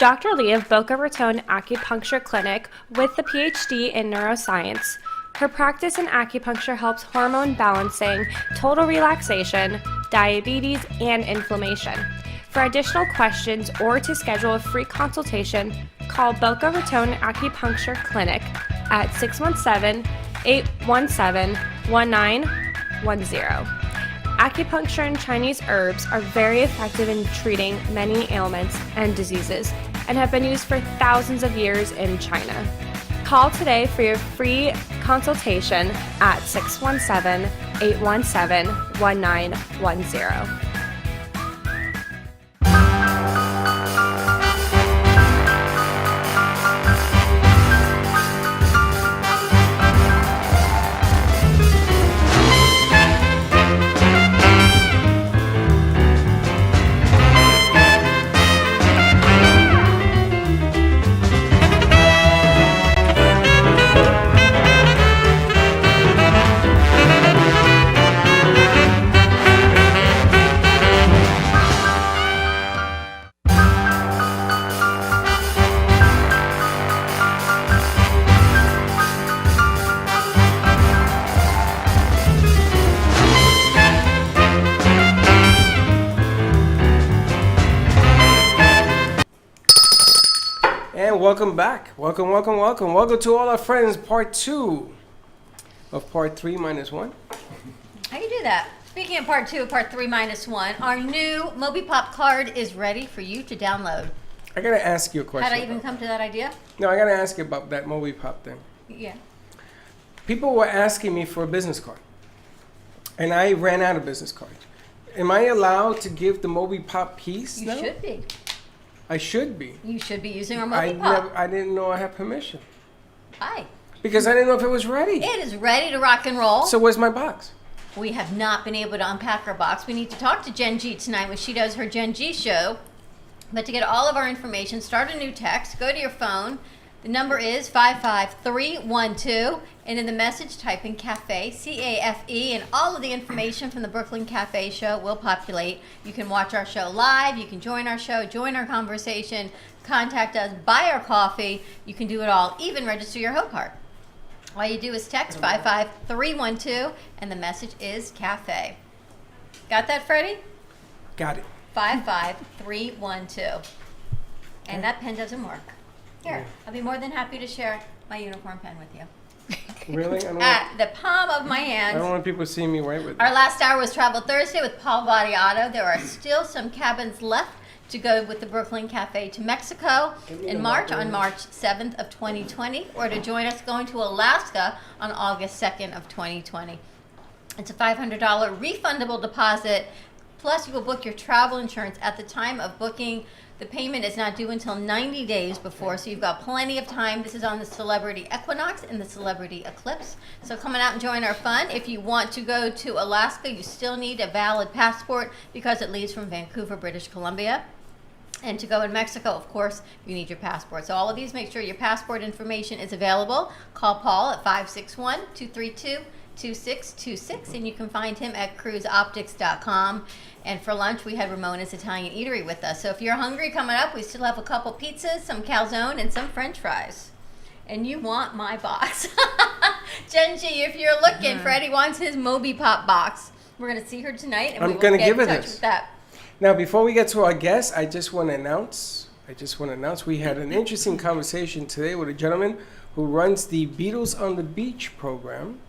Dr. Lee of Boca Raton Acupuncture Clinic with the PhD in neuroscience. Her practice in acupuncture helps hormone balancing, total relaxation, diabetes, and inflammation. For additional questions or to schedule a free consultation, call Boca Raton Acupuncture Clinic at 617-817-1910. Acupuncture and Chinese herbs are very effective in treating many ailments and diseases and have been used for thousands of years in China. Call today for your free consultation at 617-817-1910. Welcome back. Welcome to all our friends. Part 2 of part 3 minus 1. How you do that? Speaking of part 2 of part 3 minus 1, our new MobiPop card is ready for you to download. I gotta ask you a question. How'd I even come to that idea? No, I gotta ask you about that MobiPop thing. Yeah. People were asking me for a business card, and I ran out of business cards. Am I allowed to give the MobiPop piece? You now? should be. I should be. You should be using our MobiPop. I didn't know I had permission. Hi. Because I didn't know if it was ready. It is ready to rock and roll. So where's my box? We have not been able to unpack our box. We need to talk to Jen G tonight when she does her Jen G show. But to get all of our information, start a new text. Go to your phone. The number is 55312. And in the message, type in CAFE, C-A-F-E, and all of the information from the Brooklyn Cafe show will populate. You can watch our show live. You can join our show, join our conversation, contact us, buy our coffee. You can do it all, even register your Hope Heart. All you do is text 55312, and the message is CAFE. Got that, Freddie? Got it. 55312. And that pen doesn't work. Here, I'll be more than happy to share my unicorn pen with you. Really? At the palm of my hand. I don't want people seeing me write with it. Our last hour was Travel Thursday with Paul Vadiato. There are still some cabins left to go with the Brooklyn Cafe to Mexico in March, on March 7th of 2020, or to join us going to Alaska on August 2nd of 2020. It's a $500 refundable deposit, plus you will book your travel insurance at the time of booking. The payment is not due until 90 days before, so you've got plenty of time. This is on the Celebrity Equinox and the Celebrity Eclipse. So come on out and join our fun. If you want to go to Alaska, you still need a valid passport because it leaves from Vancouver, British Columbia. And to go in Mexico, of course, you need your passport. So all of these, make sure your passport information is available. Call Paul at 561-232-2626, and you can find him at cruiseoptics.com. And for lunch, we had Ramona's Italian Eatery with us. So if you're hungry coming up, we still have a couple pizzas, some calzone, and some French fries. And you want my box. Jen G, if you're looking, Freddie wants his MobiPop box. We're going to see her tonight, and I'm we will gonna get give in her touch this. with that. Now, before we get to our guest, I just want to announce we had an interesting conversation today with a gentleman who runs the Beatles on the Beach program.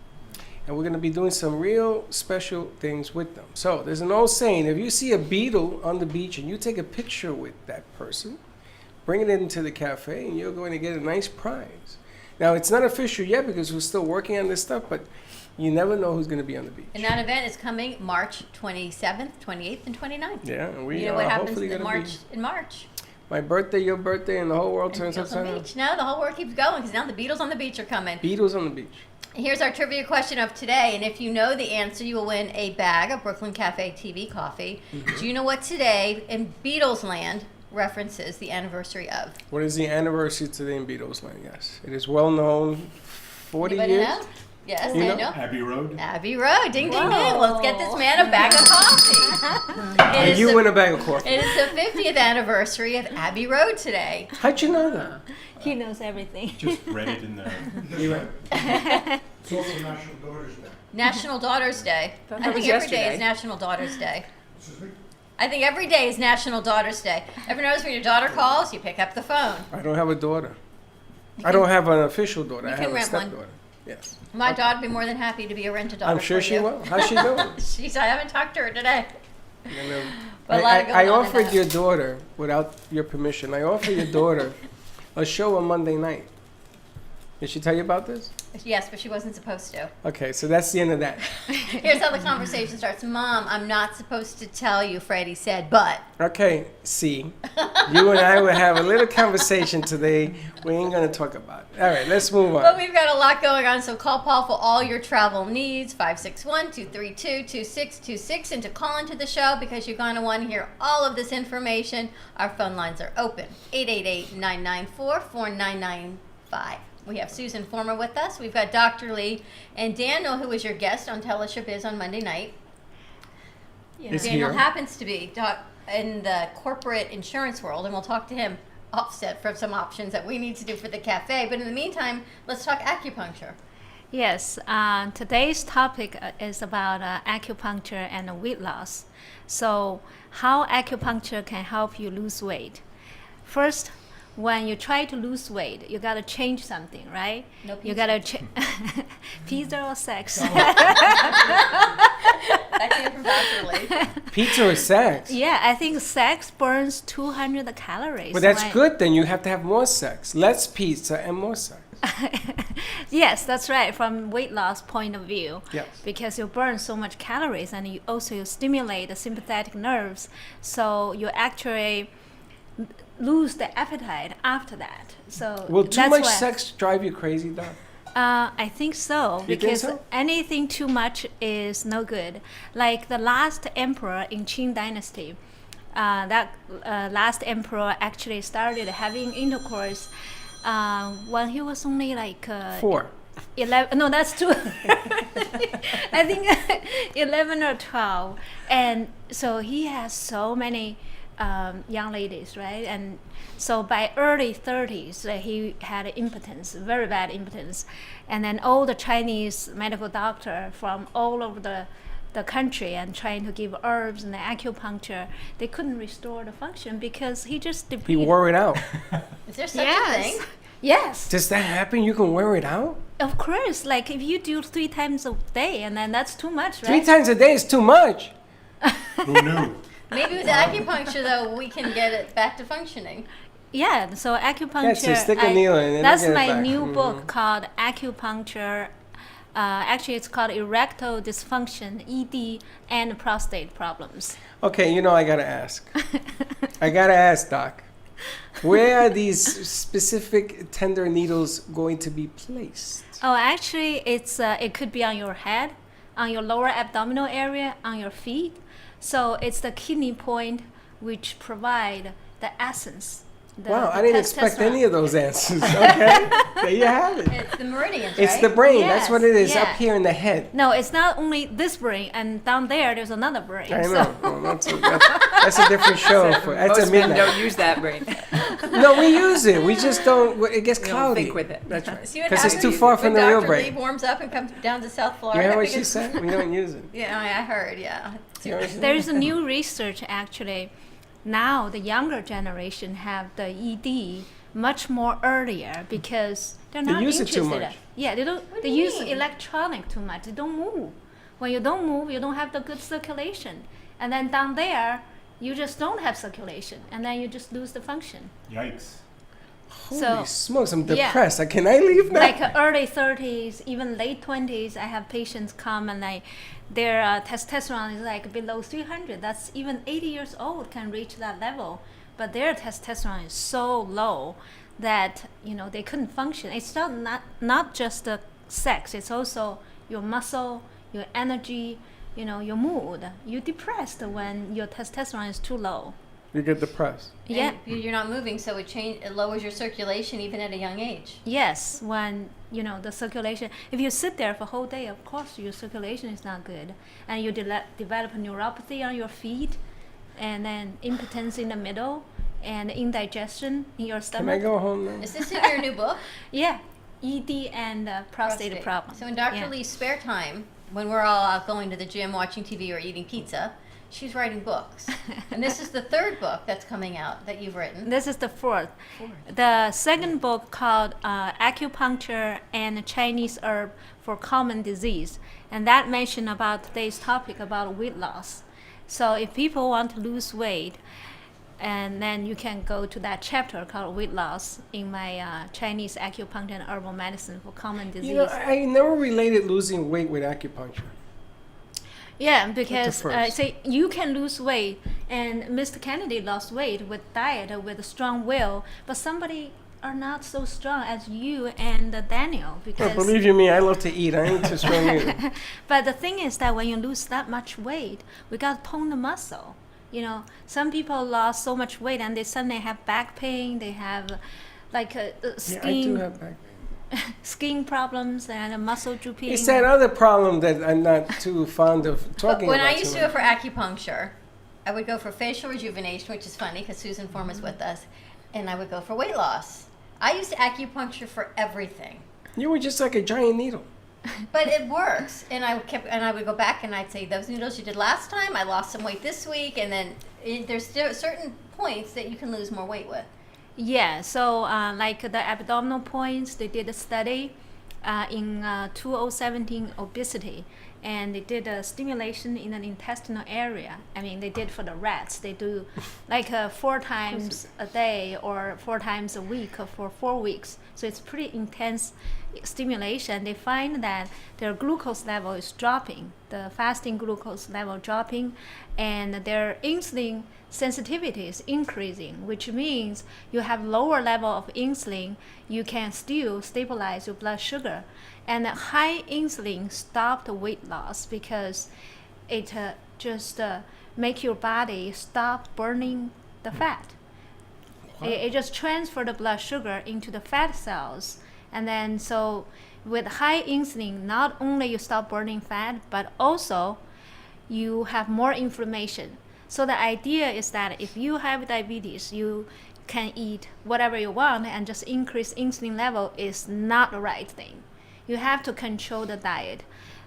And we're going to be doing some real special things with them. So there's an old saying, if you see a beetle on the beach and you take a picture with that person, bring it into the cafe and you're going to get a nice prize. Now, it's not official yet because we're still working on this stuff, but you never know who's going to be on the beach. And that event is coming March 27th, 28th, and 29th. Yeah, and we you know are what happens hopefully in going to be... March? My birthday, your birthday, and the whole world turns Beatles on upside the down. beach. No, the whole world keeps going because now the Beatles on the beach are coming. Beatles on the beach. Here's our trivia question of today, and if you know the answer, you will win a bag of Brooklyn Cafe TV coffee. Mm-hmm. Do you know what today in Beatles land references the anniversary of? What is the anniversary today in Beatles land? Yes. It is well known. 40 Anybody years? know? Yes, You know? Daniel. Abbey Road. Abbey Road. Ding, ding, ding. Let's get this man a bag of coffee. And It is you the- win a bag of coffee. It is the 50th anniversary of Abbey Road today. How'd you know that? He knows everything. Just read it in the. You right? It's also National Daughters Day. National Daughters Day. That I think was every day yesterday. is National Daughters Day. Excuse me? I think every day is National Daughters Day. Ever notice when your daughter calls, you pick up the phone? I don't have a daughter. I don't have an official daughter. You I can have a rent one. stepdaughter. Yes. My daughter would be more than happy to be a rent-a-daughter I'm sure for she you. will. How's she doing? I haven't talked to her today. And, But a lot of going I on in offered that. your daughter, without your permission, I offered your daughter a show on Monday night. Did she tell you about this? Yes, but she wasn't supposed to. Okay, so that's the end of that. Here's how the conversation starts. Mom, I'm not supposed to tell you, Freddie said, but. Okay, see, you and I will have a little conversation today. We ain't gonna talk about it. All right, let's move But on. we've got a lot going on, so call Paul for all your travel needs, 561-232-2626, and to call into the show because you're going to want to hear all of this information. Our phone lines are open, 888-994-4995. We have Susan Former with us. We've got Dr. Lee and Daniel, who was your guest on Teleship Biz on Monday night. Is Daniel here. happens to be in the corporate insurance world, and we'll talk to him offset from some options that we need to do for the cafe. But in the meantime, let's talk acupuncture. Yes, today's topic is about acupuncture and weight loss. So, how acupuncture can help you lose weight? First, when you try to lose weight, you gotta change something, right? No You pizza. gotta pizza or sex. That came from Dr. Lee. Pizza or sex? Yeah, I think sex burns 200 calories. Well, that's when- good then. You have to have more sex. Less pizza and more sex. Yes, that's right. From weight loss point of view, Yes. because you burn so much calories and you also stimulate the sympathetic nerves, so you actually lose the appetite after that. So Will too that's much why- sex drive you crazy, Doc? I think so, You think because so? anything too much is no good. Like the last emperor in Qing dynasty, last emperor actually started having intercourse when he was only like 4. 11. No, that's too. I think 11 or 12, and so he has so many young ladies, right? And so by early 30s, he had impotence, very bad impotence, and then all the Chinese medical doctor from all over the country and trying to give herbs and the acupuncture, they couldn't restore the function because he just He depleted. wore it out. Is there such a Yes. thing? Yes. Does that happen? You can wear it out? Of course, like if you do 3 times a day, and then that's too much, 3 right? times a day is too much. Who knew? Maybe with acupuncture, though, we can get it back to functioning. Yeah, so acupuncture. That's it. Stick a needle in it. That's Get it my back. new Mhm. book called Acupuncture. Actually, it's called Erectile Dysfunction, ED, and Prostate Problems. Okay, you know I gotta ask. I gotta ask, Doc. Where are these specific tender needles going to be placed? Oh, actually, it could be on your head, on your lower abdominal area, on your feet. So it's the kidney point which provide the essence. Wow, I didn't expect testosterone. any of those answers. Okay, there you have it. It's the meridians, It's right? the brain. Yes, That's what it is up yeah. here in the head. No, it's not only this brain, and down there there's another brain. I So- know. Well, that's a different show. That's Most a men midnight. don't use that brain. No, we use it. We just don't. It gets We don't cloudy. think with it. That's right. See what Because it's happens too far from when the real Dr. brain. Lee warms up and comes down to South You Florida. heard what she because- said? We don't use it. Yeah, I heard, yeah. You know what she said? There is a new research actually. Now the younger generation have the ED much more earlier because they're They not use it too interested. much. Yeah, they don't. What do They you use mean? electronic too much. They don't move. When you don't move, you don't have the good circulation, and then down there, you just don't have circulation, and then you just lose the function. Yikes. Holy So- smokes! I'm yeah. depressed. Can I leave now? Like early 30s, even late 20s, I have patients come and their testosterone is like below 300. That's even 80 years old can reach that level, but their testosterone is so low that they couldn't function. It's not just the sex. It's also your muscle, your energy, your mood. You're depressed when your testosterone is too low. You get depressed. Yeah. And you're not moving, so it lowers your circulation even at a young age. Yes, when the circulation. If you sit there for a whole day, of course your circulation is not good, and you develop neuropathy on your feet, and then impotence in the middle, and indigestion in your Can stomach. I go home now? Is this in your new book? Yeah, ED and prostate problem. So in Dr. Yeah. Lee's spare time, when we're all out going to the gym, watching TV, or eating pizza, she's writing books. And this is the third book that's coming out that you've written. This is the fourth. The second book called Acupuncture and Chinese Herb for Common Disease, and that mentioned about today's topic about weight loss. So if people want to lose weight, and then you can go to that chapter called weight loss in my Chinese acupuncture and herbal medicine for common disease. You know, I never related losing weight with acupuncture. Yeah, because first. say you can lose weight, and Mr. Kennedy lost weight with diet, with a strong will, but somebody are not so strong as you and Daniel. Because Well, believe you me, I love to eat. I ain't too strong either. But the thing is that when you lose that much weight, we got to tone the muscle. Some people lost so much weight and they suddenly have back pain. They have like Yeah, I do skin have back pain. skin problems and muscle drooping. It's that other problem that I'm not too fond of talking When about. I used too to go much. for acupuncture, I would go for facial rejuvenation, which is funny because Susan Form is with us, and I would go for weight loss. I used acupuncture for everything. You were just like a giant needle. But it works, and I would go back and I'd say those noodles you did last time. I lost some weight this week, and then there's still certain points that you can lose more weight with. Yeah, so like the abdominal points, they did a study in 2017 obesity, and they did a stimulation in an intestinal area. I mean, they did for the rats. They do like 4 times a day or 4 times a week for 4 weeks. So it's pretty intense stimulation. They find that their glucose level is dropping, the fasting glucose level dropping, and their insulin sensitivity is increasing, which means you have lower level of insulin, you can still stabilize your blood sugar. And high insulin stopped weight loss because it just make your body stop burning the fat. It just transfer the blood sugar into the fat cells. And then so with high insulin, not only you stop burning fat, but also you have more inflammation. So the idea is that if you have diabetes, you can eat whatever you want and just increase insulin level is not the right thing. You have to control the diet.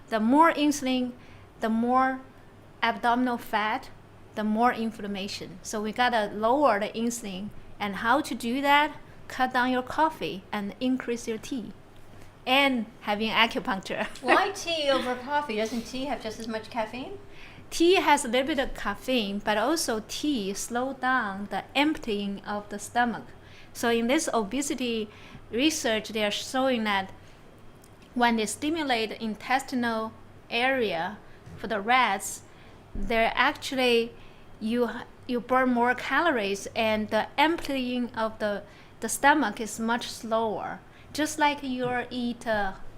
The more insulin, the more abdominal fat, the more inflammation. So we gotta lower the insulin. And how to do that? Cut down your coffee and increase your tea. And having acupuncture. Why tea over coffee? Doesn't tea have just as much caffeine? Tea has a little bit of caffeine, but also tea slows down the emptying of the stomach. So in this obesity research, they are showing that when they stimulate the intestinal area for the rats, they're actually you burn more calories, and the emptying of the stomach is much slower. Just like you eat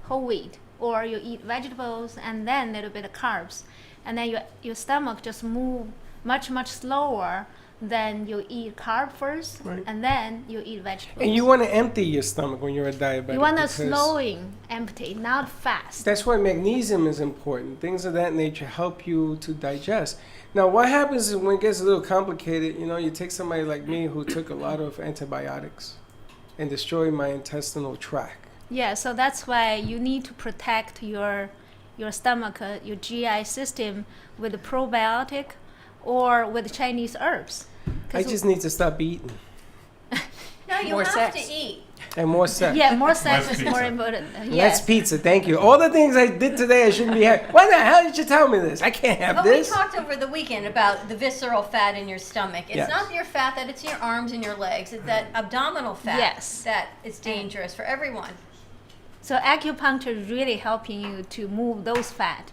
whole wheat or you eat vegetables and then a little bit of carbs, and then your stomach just move much slower than you eat carb first, Right. and then you eat vegetables. And you want to empty your stomach when you're a diabetic. You want to because slowing empty, not fast. That's why magnesium is important. Things of that nature help you to digest. Now, what happens is when it gets a little complicated, you take somebody like me who took a lot of antibiotics and destroyed my intestinal tract. Yeah, so that's why you need to protect your stomach, your GI system with a probiotic or with Chinese herbs. I just need to stop eating. No, you More have sex. to eat. And more sex. Yeah, more sex Less is more pizza. important. Less Yes. pizza, thank you. All the things I did today I shouldn't be having. Why the hell did you tell me this? I can't have But this. we talked over the weekend about the visceral fat in your stomach. It's Yes. not your fat that it's in your arms and your legs. It's that abdominal fat Yes. that is dangerous for everyone. So acupuncture is really helping you to move those fat.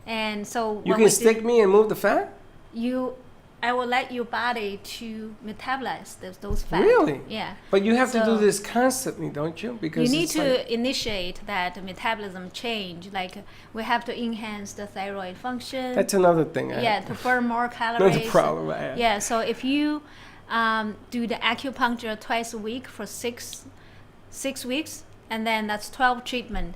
And so You when can we stick me and move the fat? you I will let your body to metabolize those fats. Really? Yeah. But you have to do So- this constantly, don't you? Because You need it's to like- initiate that metabolism change. Like we have to enhance the thyroid function. that's another thing. Yeah, to burn more calories. Another problem I have. Yeah, so if you do the acupuncture twice a week for six weeks, and then that's 12 treatment,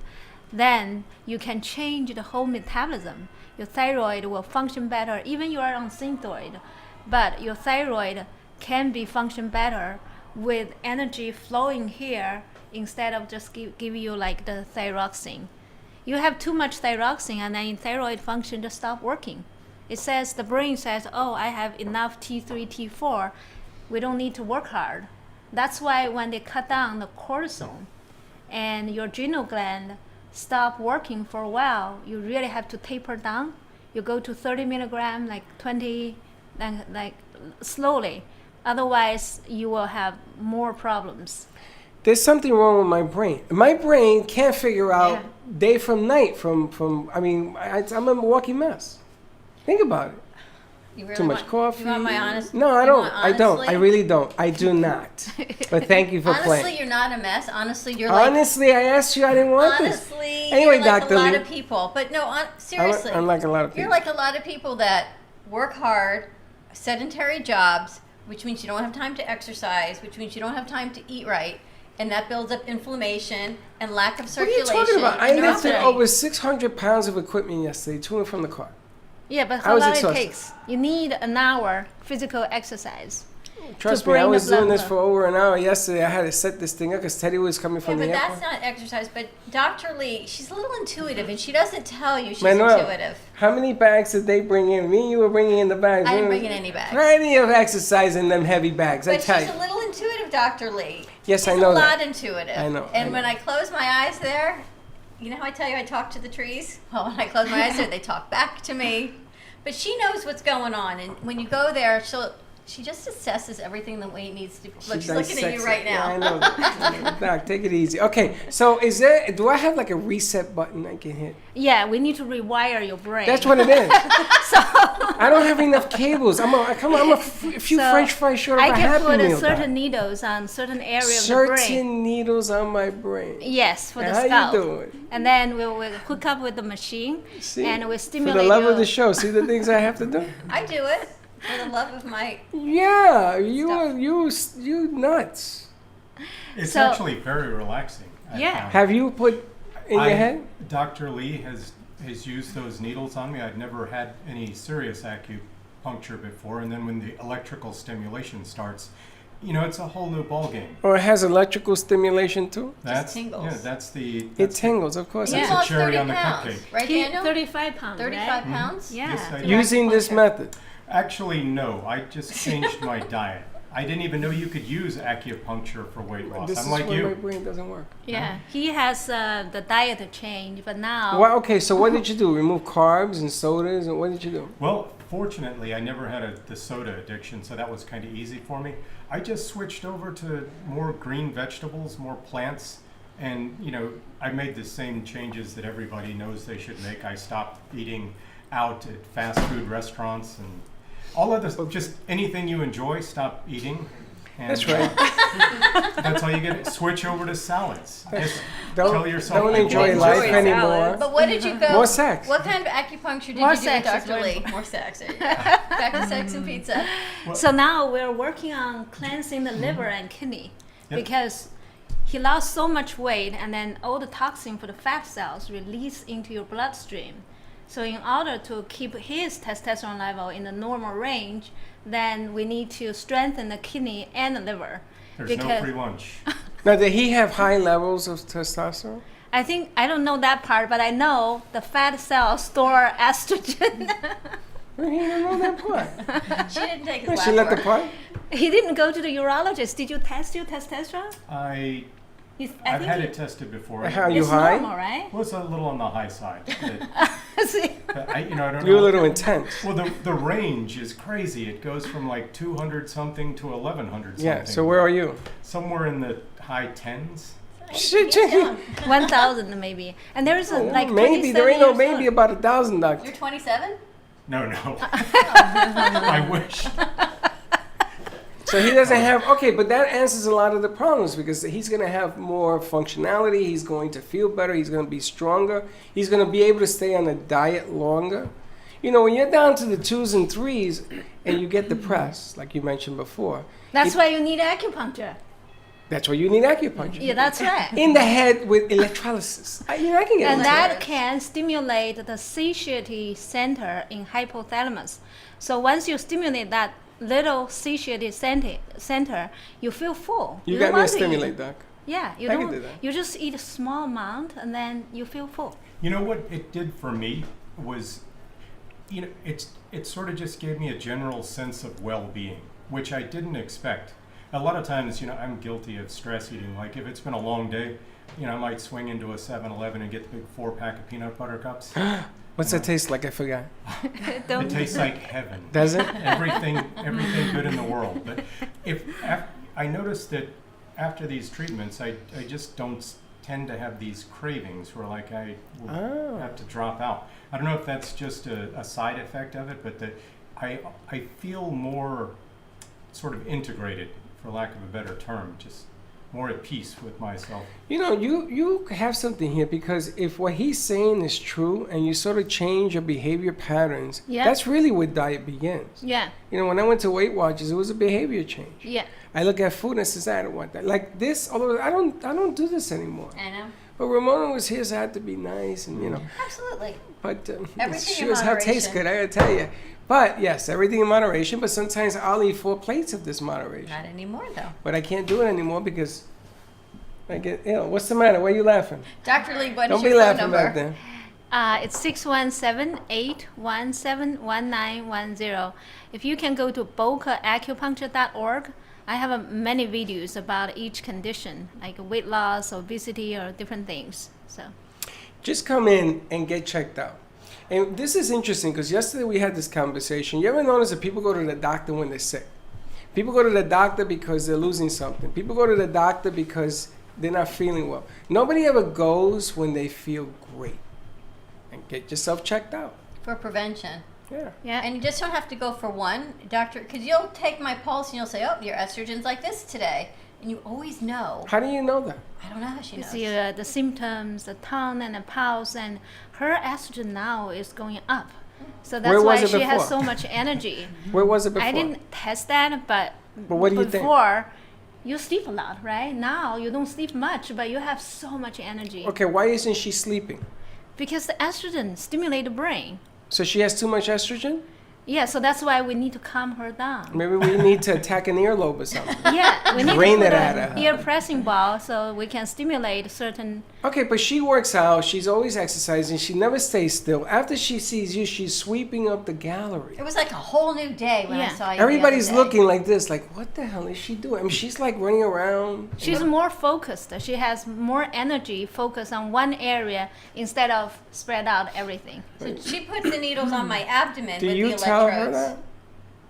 then you can change the whole metabolism. Your thyroid will function better, even you are on synthroid, but your thyroid can be function better with energy flowing here instead of just give you like the thyroxine. You have too much thyroxine, and then thyroid function just stop working. It says, the brain says, oh, I have enough T3, T4. We don't need to work hard. That's why when they cut down the cortisol and your adrenal gland stop working for a while, you really have to taper down. You go to 30 milligram, like 20, like slowly. Otherwise, you will have more problems. There's something wrong with my brain. My brain can't figure out day from night. I'm a walking mess. Think about it. You really Too much want, coffee. You want my honest? No, I you don't. want I don't. I honestly? really don't. I do not. But thank you for Honestly, playing. you're not a mess. Honestly, you're like. Honestly, I asked you. I didn't want this. Honestly, Anyway, you're like Dr. a lot Lee. of people. But no, I'm, seriously. I'm like a lot of people. You're like a lot of people that work hard, sedentary jobs, which means you don't have time to exercise, which means you don't have time to eat right, and that builds up inflammation and lack of What are circulation. you talking about? I and lifted neuropathy. over 600 pounds of equipment yesterday to and from the car. Yeah, but I how was long it exhausted. takes? You need an hour physical exercise. Trust me, I bring the was doing blood this flow. for over an hour yesterday. I had to set this thing up because Teddy was coming Yeah, from but the that's airport. not exercise. But Dr. Lee, she's a little intuitive, and she doesn't tell you she's Manuel, intuitive. how many bags did they bring in? Me and you were bringing in the bags. I didn't We bring were- in any bags. Plenty of exercise in them heavy bags, I But tell she's you. a little intuitive, Dr. Lee. Yes, she's I know a lot that. intuitive. I know, And I when know. I close my eyes there, you know how I tell you I talk to the trees? Well, when I close my eyes there, they talk back to me. But she knows what's going on, and when you go there, she just assesses everything the way it needs to. Look, she's looking at you dissects right it. now. Yeah, I know that. Doc, take it easy. Okay, so do I have like a reset button I can hit? Yeah, we need to rewire your brain. That's what it is. So I don't have enough cables. I'm a few So, French fries short of I a can Happy put Meal. certain Doc. needles on certain area of the brain. Certain needles on my brain. Yes, for the How scalp. you doing? And then we'll hook up with the machine, See? and we For stimulate the love your, of the show, see the things I have to do? I do it for the love of my. Yeah, Stuff. you nuts. It's So- actually very relaxing. I Yeah. found. Have you put in your head? Dr. Lee has used those needles on me. I'd never had any serious acupuncture before, and then when the electrical stimulation starts, it's a whole new ballgame. Or it has electrical stimulation too? That's tingles. Yeah, that's the. It That's the- tingles, of course. Yeah. You the lost cherry 30 on the pounds, cupcake. right, Daniel? 35 pounds, 35 right? pounds? Yeah. Yes, I do. Using this Acupuncture. method. Actually, no. I just changed my diet. I didn't even know you could use acupuncture for weight loss. This I'm is like where my you. brain doesn't work. Yeah, he has the diet change, but now Well, okay, so what did you do? Remove carbs and sodas, and what did you do? Well, fortunately, I never had the soda addiction, so that was kind of easy for me. I just switched over to more green vegetables, more plants, and I made the same changes that everybody knows they should make. I stopped eating out at fast food restaurants and all of this. Just anything you enjoy, stop eating. And That's right. That's how you get it. Switch over to salads. Just Don't, tell yourself don't I enjoy won't life enjoy anymore. salad. But what did you go? More sex. What kind of acupuncture did More you do with sex is Dr. very Lee? important. More sex. There you go. Back to sex and pizza. So now we're working on cleansing the liver and kidney Yep. because he lost so much weight, and then all the toxin for the fat cells release into your bloodstream. So in order to keep his testosterone level in the normal range, then we need to strengthen the kidney and the liver. There's no free lunch. Now, did he have high levels of testosterone? I don't know that part, but I know the fat cells store estrogen. Well, he didn't know that part. She didn't take his Well, lab she let the work. part. He didn't go to the urologist. Did you test your testosterone? I've I had think it tested before. How you it's high? normal, right? Well, it's a little on the high side. But I don't You're a know. little intense. Well, the range is crazy. It goes from like 200 something to 1100 something. Yeah, so where are you? Somewhere in the high tens. Shit, He's young. 1,000 maybe. And there is a like maybe, there ain't 27 no years maybe old. about 1,000, doctor. You're 27? No, no. I wish. So he doesn't have, okay, but that answers a lot of the problems because he's going to have more functionality. He's going to feel better. He's going to be stronger. He's going to be able to stay on a diet longer. You know, when you're down to the 2s and 3s and you get depressed, like you mentioned before, That's why you need acupuncture. that's why you need acupuncture. Yeah, that's right. In the head with electrolysis. I can get And into that can stimulate the satiety center in hypothalamus. So once you stimulate that little satiety center, you feel full. You don't got me to want to eat. stimulate, Doc. Yeah, you I can don't. do that. You just eat a small amount and then you feel full. You know what it did for me was, you know, it sort of just gave me a general sense of well-being, which I didn't expect. A lot of times, you know, I'm guilty of stress eating. Like if it's been a long day, you know, I might swing into a 7-Eleven and get the big 4-pack of peanut butter cups. What's that taste like? I forgot. It tastes like heaven. Does it? Everything good in the world. But I noticed that after these treatments, I just don't tend to have these cravings where like I will have to drop out. I don't know if that's just a side effect of it, but that I feel more sort of integrated, for lack of a better term, just more at peace with myself. You know, you have something here because if what he's saying is true and you sort of change your behavior patterns, Yeah. that's really where diet begins. Yeah, You know, when I went to Weight Watchers, it was a behavior change. yeah. I look at food and I says, I don't want that. Like this, although I don't do this anymore. I know. But Ramona was here, so I had to be nice and, you know. Absolutely. But Everything she in was how tastes moderation. good, I gotta tell you. But yes, everything in moderation. But sometimes I'll eat 4 plates of this moderation. Not anymore, though. But I can't do it anymore because I get ill. What's the matter? Why are you laughing? Dr. Lee, what Don't is be your phone laughing number? back then. It's 617-817-1910. If you can go to bocaacupuncture.org, I have many videos about each condition, like weight loss, obesity, or different things. So, Just come in and get checked out. And this is interesting because yesterday we had this conversation. You ever notice that people go to the doctor when they're sick? People go to the doctor because they're losing something. People go to the doctor because they're not feeling well. Nobody ever goes when they feel great. And get yourself checked out. For prevention. Yeah. yeah. And you just don't have to go for one, doctor, because you'll take my pulse and you'll say, oh, your estrogen's like this today. And you always know. How do you know that? I don't know how she You knows. see the symptoms, the tone and the pulse, and her estrogen now is going up. So Where that's was why it she has before? so much energy. Where was it before? I didn't test that, but what do you think? before, you sleep a lot, right? Now you don't sleep much, but you have so much energy. Okay, why isn't she sleeping? Because the estrogen stimulates the brain. So she has too much estrogen? Yeah, so that's why we need to calm her down. Maybe we need to attack an earlobe or something. Yeah, we need Drain to it put out of an her. ear pressing ball so we can stimulate certain. Okay, but she works out. She's always exercising. She never stays still. After she sees you, she's sweeping up the gallery. It was like a whole new day when I Yeah. saw you. Everybody's the other day. looking like this, like, what the hell is she doing? I mean, she's like running around. She's more focused. She has more energy focused on one area instead of spread out everything. So she puts the needles on my abdomen Do with you the tell electrodes. her that?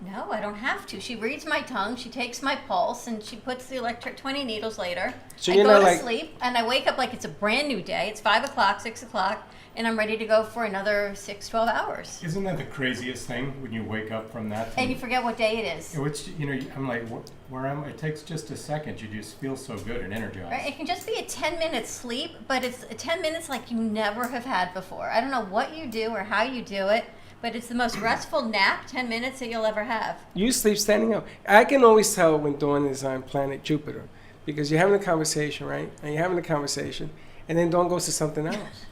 No, I don't have to. She reads my tongue, she takes my pulse, and she puts the 20 needles later. So I you're go not to like- sleep, and I wake up like it's a brand new day. It's 5 o'clock, 6 o'clock, and I'm ready to go for another 12 hours. Isn't that the craziest thing when you wake up from that? And you forget what day it is. Which, you know, I'm like, where am I? It takes just a second. You just feel so good and energized. Right? It can just be a 10-minute sleep, but it's 10 minutes like you never have had before. I don't know what you do or how you do it, but it's the most restful nap, 10 minutes, that you'll ever have. You sleep standing up. I can always tell when Dawn is on planet Jupiter because you're having a conversation, right? And you're having a conversation, and then Dawn goes to something else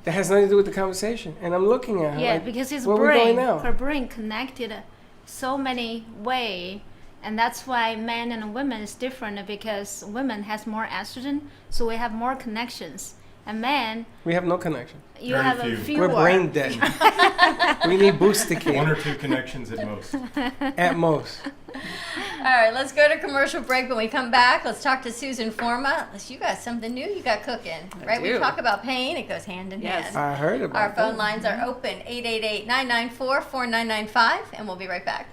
that has nothing to do with the conversation. And I'm looking at her. Yeah, like, because his where are we going brain, now? her brain connected so many way, and that's why men and women is different because women has more estrogen, so we have more connections. And men, We have no connection. you Very have few. a fewer. We're brain dead. We need booster One care or two connections at most. at most. All right, let's go to commercial break. When we come back, let's talk to Susan Forma. Unless you got something new you got cooking, right? We do. talk about pain. It goes hand in hand. I heard about Our phone that. lines are open, 888-994-4995, and we'll be right back.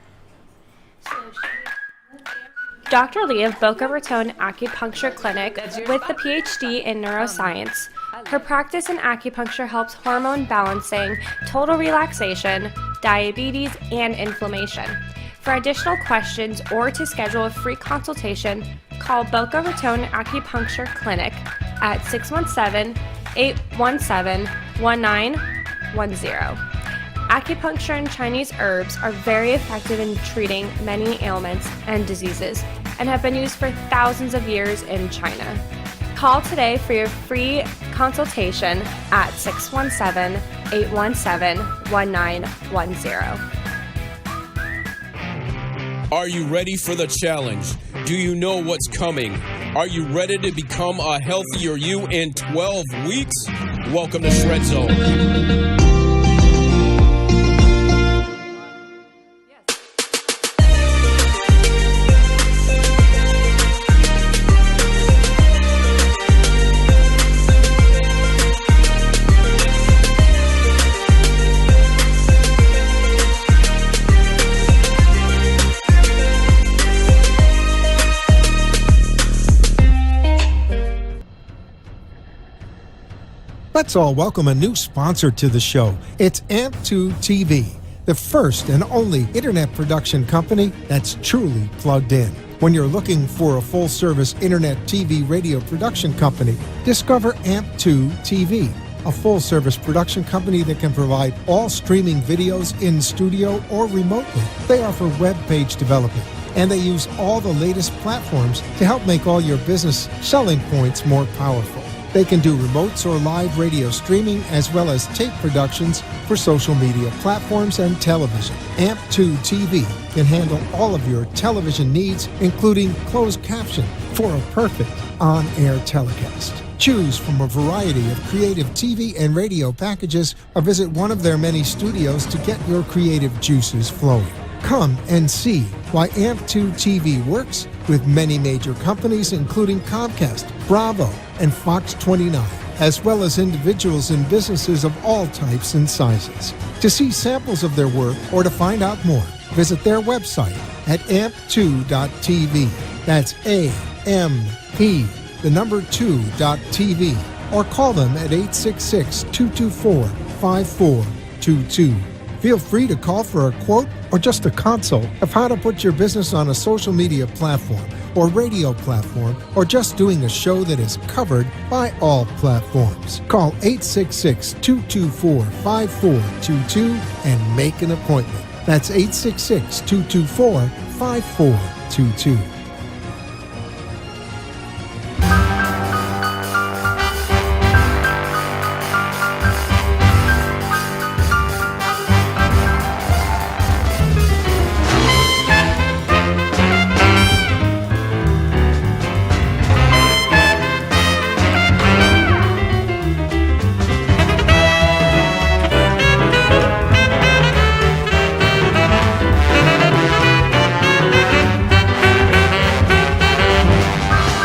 Dr. Lee of Boca Raton Acupuncture Clinic with the PhD in neuroscience. Her practice in acupuncture helps hormone balancing, total relaxation, diabetes, and inflammation. For additional questions or to schedule a free consultation, call Boca Raton Acupuncture Clinic at 617-817-1910. Acupuncture and Chinese herbs are very effective in treating many ailments and diseases and have been used for thousands of years in China. Call today for your free consultation at 617-817-1910. Are you ready for the challenge? Do you know what's coming? Are you ready to become a healthier you in 12 weeks? Welcome to Shred Zone. Let's all welcome a new sponsor to the show. It's AMP2 TV, the first and only internet production company that's truly plugged in. When you're looking for a full-service internet TV radio production company, discover AMP2 TV, a full-service production company that can provide all streaming videos in studio or remotely. They offer web page development, and they use all the latest platforms to help make all your business selling points more powerful. They can do remotes or live radio streaming as well as tape productions for social media platforms and television. AMP2 TV can handle all of your television needs, including closed caption for a perfect on-air telecast. Choose from a variety of creative TV and radio packages or visit one of their many studios to get your creative juices flowing. Come and see why AMP2 TV works with many major companies including Comcast, Bravo, and Fox 29, as well as individuals and businesses of all types and sizes. To see samples of their work or to find out more, visit their website at amp2.tv. That's A-M-P, the number 2.tv, or call them at 866-224-5422. Feel free to call for a quote or just a consult of how to put your business on a social media platform or radio platform, or just doing a show that is covered by all platforms. Call 866-224-5422 and make an appointment. That's 866-224-5422.